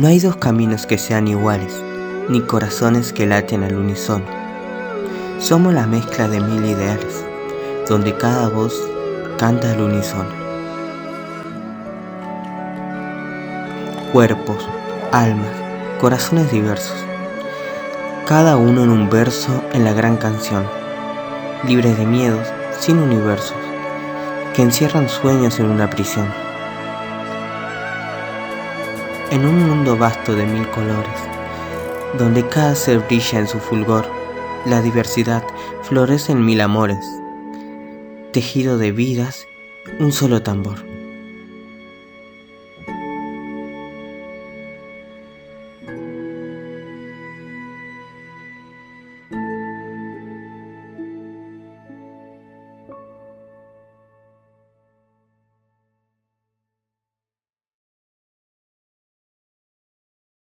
No hay dos caminos que sean iguales, ni corazones que laten al unísono. Somos la mezcla de mil ideales, donde cada voz canta al unísono. Cuerpos, almas, corazones diversos, cada uno en un verso en la gran canción, libres de miedos, sin universos, que encierran sueños en una prisión. En un mundo vasto de mil colores, donde cada ser brilla en su fulgor, la diversidad florece en mil amores, tejido de vidas, un solo tambor.